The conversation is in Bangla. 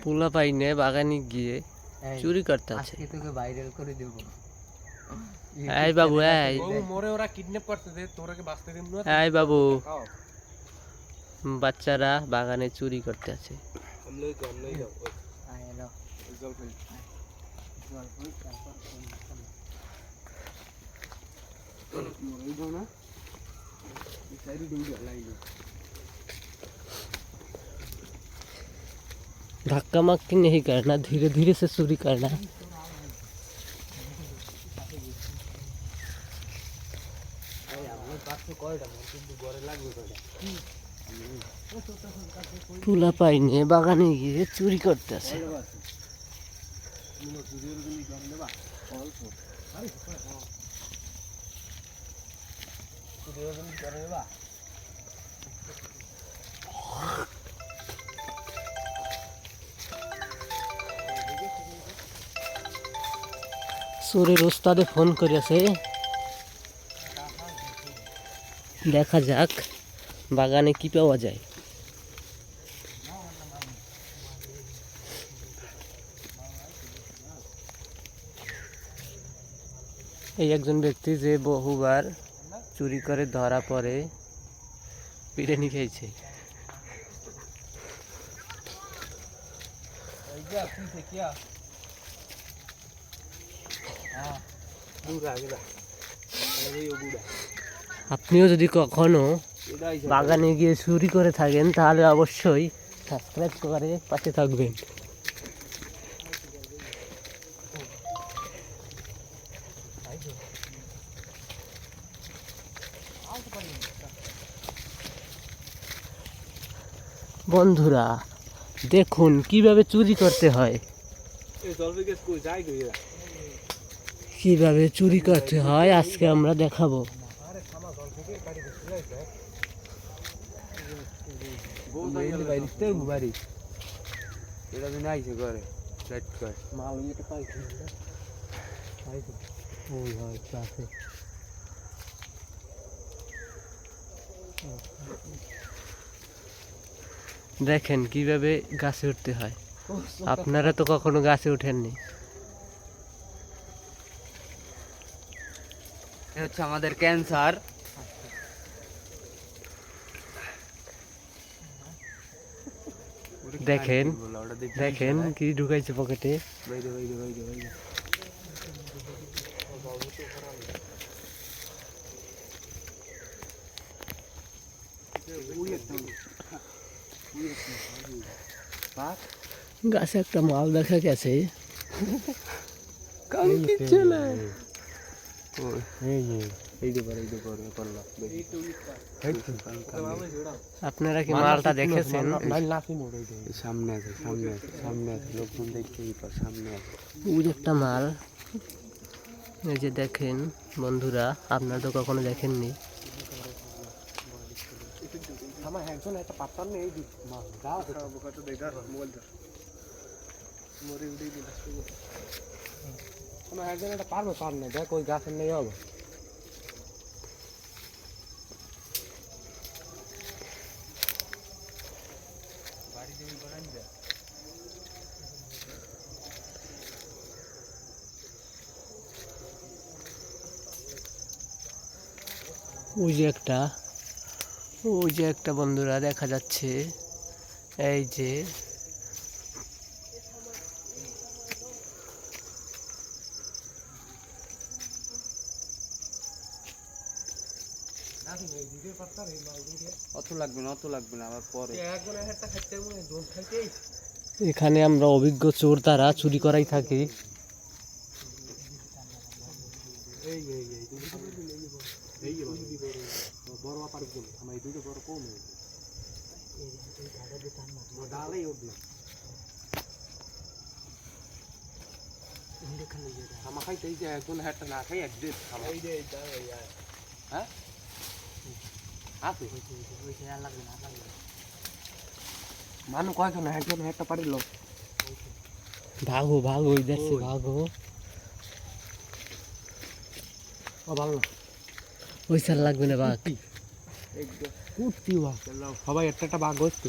পোলা পাইনে বাগানে গিয়ে চুরি করতে আছে। তোকে ভাইরাল করে দেবো। এই বাবু, এই মোরে ওরা কিডন্যাপ করতে দে, তোরাকে বাঁচতে দিন না। এই বাবু, বাচ্চারা বাগানে চুরি করতে আছে। धक्का मक्की नहीं करना, धीरे धीरे से चोरी करना। পোলা পাইনে বাগানে গিয়ে চুরি করতে আছে। চোরের ওস্তাদে ফোন করেছে, দেখা যাক বাগানে কি পাওয়া যায়। এই একজন ব্যক্তি যে বহুবার চুরি করে ধরা পড়ে পিটানি খেয়েছে। আপনিও যদি কখনো বাগানে গিয়ে চুরি করে থাকেন তাহলে অবশ্যই সাবস্ক্রাইব করে পাশে থাকবেন। বন্ধুরা দেখুন কিভাবে চুরি করতে হয়, কিভাবে চুরি করতে হয় আজকে আমরা দেখাবো। দেখেন কিভাবে গাছে উঠতে হয়। আপনারা তো কখনো গাছে উঠেননি। হচ্ছে আমাদের ক্যান্সার। দেখেন দেখেন কি ঢুকাইছে পকেটে। গাছে একটা মাল দেখা গেছে। আপনারা কি মালটা দেখেছেন? সামনে আছে, সামনে আছে, সামনে আছে, লোকজন দেখতে সামনে আছে। ওই একটা মাল, এই যে দেখেন বন্ধুরা, আপনারা তো কখনো দেখেননি। পারবে পার না, দেখ ওই গাছের নেই হবে। ওই যে একটা বন্ধুরা দেখা যাচ্ছে, এই যে অত লাগবে না, অত লাগবে না, আবার পরে। এখানে আমরা অভিজ্ঞ চোর দ্বারা চুরি করাই থাকি। মানুষ কয়জন, একজন একটা পারিল। ভাগো ভাগো, ইধার সে ভাগো। ও ভালো ওই সাল লাগবে না বাকি। কুর্তি সবাই একটা একটা বাঘ হচ্ছে